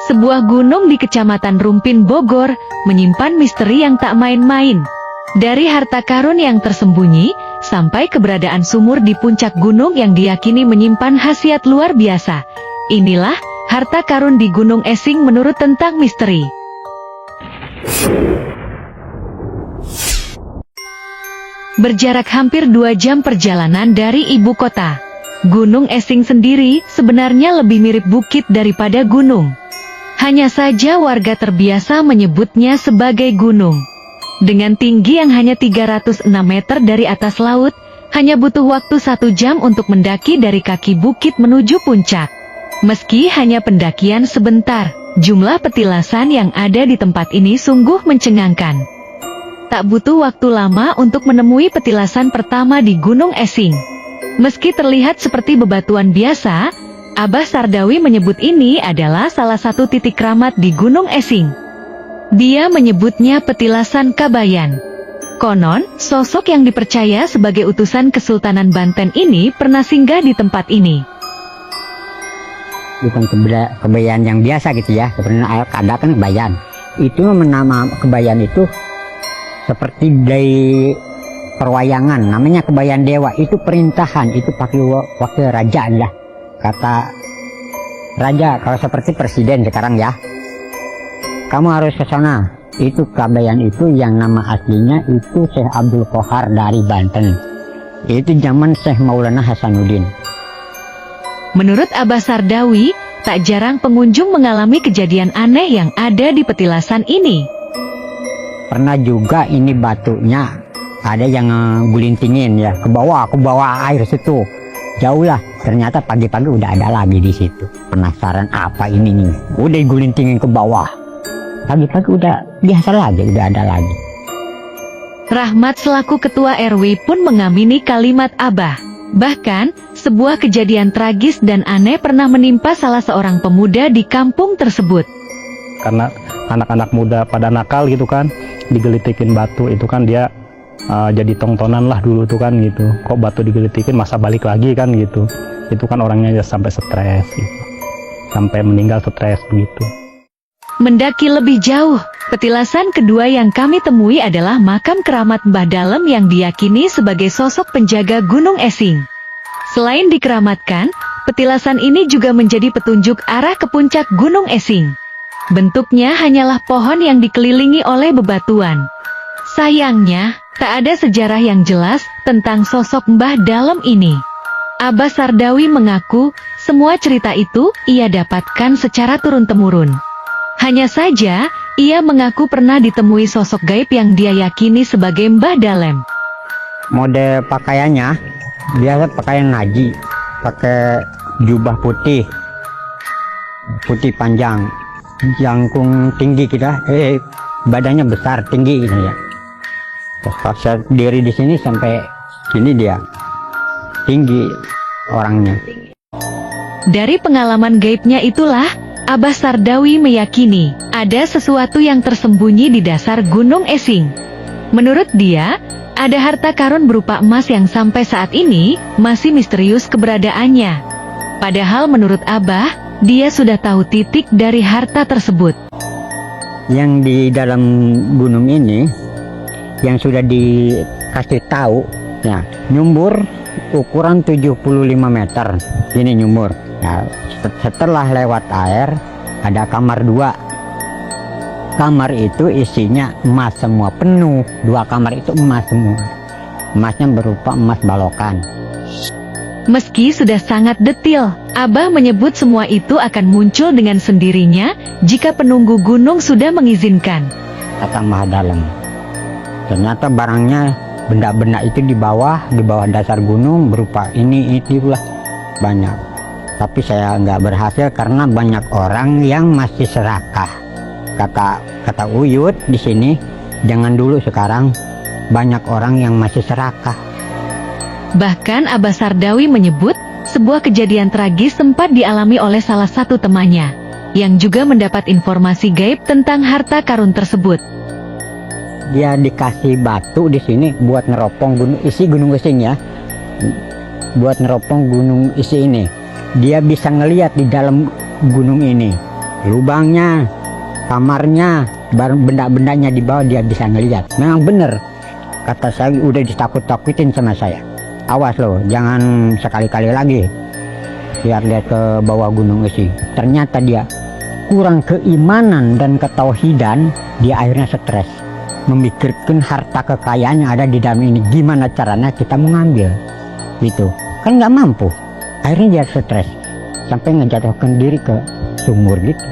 Sebuah gunung di Kecamatan Rumpin, Bogor, menyimpan misteri yang tak main-main. Dari harta karun yang tersembunyi, sampai keberadaan sumur di puncak gunung yang diyakini menyimpan khasiat luar biasa. Inilah harta karun di Gunung Esing menurut tentang misteri. Berjarak hampir 2 jam perjalanan dari ibu kota, Gunung Esing sendiri sebenarnya lebih mirip bukit daripada gunung. Hanya saja warga terbiasa menyebutnya sebagai gunung. Dengan tinggi yang hanya 306 meter dari atas laut, hanya butuh waktu 1 jam untuk mendaki dari kaki bukit menuju puncak. Meski hanya pendakian sebentar, jumlah petilasan yang ada di tempat ini sungguh mencengangkan. Tak butuh waktu lama untuk menemui petilasan pertama di Gunung Esing. Meski terlihat seperti bebatuan biasa, Abah Sardawi menyebut ini adalah salah satu titik keramat di Gunung Esing. Dia menyebutnya petilasan Kabayan. Konon, sosok yang dipercaya sebagai utusan Kesultanan Banten ini pernah singgah di tempat ini. Bukan kebayan yang biasa gitu ya, sebenarnya ada kan kebayan. Itu nama kebayan itu seperti dari perwayangan, namanya kebayan dewa. Itu perintahan, itu pakai wakil raja lah. Kata raja, kalau seperti presiden sekarang ya, kamu harus ke sana. Itu kebayan itu yang nama aslinya itu Syekh Abdul Qohar dari Banten. Itu zaman Syekh Maulana Hasanuddin. Menurut Abah Sardawi, tak jarang pengunjung mengalami kejadian aneh yang ada di petilasan ini. Pernah juga ini batunya ada yang gulintingin ya ke bawah air situ. Jauh lah, ternyata pagi-pagi udah ada lagi di situ. Penasaran apa ini nih? Udah gulintingin ke bawah. Pagi-pagi udah biasa lagi, udah ada lagi. Rahmat selaku ketua RW pun mengamini kalimat Abah. Bahkan, sebuah kejadian tragis dan aneh pernah menimpa salah seorang pemuda di kampung tersebut. Karena anak-anak muda pada nakal gitu kan, digelitikin batu itu kan dia jadi tontonan lah dulu tuh kan gitu. Kok batu digelitikin masa balik lagi kan gitu. Itu kan orangnya ya sampai stres gitu. Sampai meninggal stres begitu. Mendaki lebih jauh, petilasan kedua yang kami temui adalah makam keramat Mbah Dalem yang diyakini sebagai sosok penjaga Gunung Esing. Selain dikeramatkan, petilasan ini juga menjadi petunjuk arah ke puncak Gunung Esing. Bentuknya hanyalah pohon yang dikelilingi oleh bebatuan. Sayangnya, tak ada sejarah yang jelas tentang sosok Mbah Dalem ini. Abah Sardawi mengaku, semua cerita itu ia dapatkan secara turun-temurun. Hanya saja, ia mengaku pernah ditemui sosok gaib yang dia yakini sebagai Mbah Dalem. Model pakaiannya, biasa pakaian haji, pakai jubah putih panjang, jangkung tinggi kita, badannya besar tinggi gitu ya. Pas saya diri di sini sampai sini dia tinggi orangnya. Dari pengalaman gaibnya itulah, Abah Sardawi meyakini ada sesuatu yang tersembunyi di dasar Gunung Esing. Menurut dia, ada harta karun berupa emas yang sampai saat ini masih misterius keberadaannya. Padahal menurut Abah, dia sudah tahu titik dari harta tersebut. Yang di dalam gunung ini, yang sudah dikasih tahu, ya, nyumbur ukuran 75 meter. Ini nyumbur. Ya, setelah lewat air, ada kamar 2. Kamar itu isinya emas semua, penuh. 2 kamar itu emas semua. Emasnya berupa emas balokan. Meski sudah sangat detil, Abah menyebut semua itu akan muncul dengan sendirinya jika penunggu gunung sudah mengizinkan. Kata Mbah Dalem. Ternyata barangnya, benda-benda itu di bawah dasar gunung berupa ini itulah banyak. Tapi saya nggak berhasil karena banyak orang yang masih serakah. Kata Uyut di sini, jangan dulu, sekarang banyak orang yang masih serakah. Bahkan Abah Sardawi menyebut sebuah kejadian tragis sempat dialami oleh salah satu temannya, yang juga mendapat informasi gaib tentang harta karun tersebut. Dia dikasih batu di sini buat neropong gunung Esing ya, buat neropong gunung isi ini. Dia bisa ngelihat di dalam gunung ini. lubangnya, kamarnya, baru benda-bendanya di bawah dia bisa ngelihat. Memang bener, kata saya udah ditakut-takutin sama saya. Awas loh, jangan sekali-kali lagi lihat ke bawah Gunung Esi. Ternyata dia kurang keimanan dan ketauhidan, dia akhirnya stres, memikirkan harta kekayaan yang ada di dalam ini, gimana caranya kita mengambil, gitu kan nggak mampu. Akhirnya dia stres sampai ngejatuhkan diri ke sumur gitu.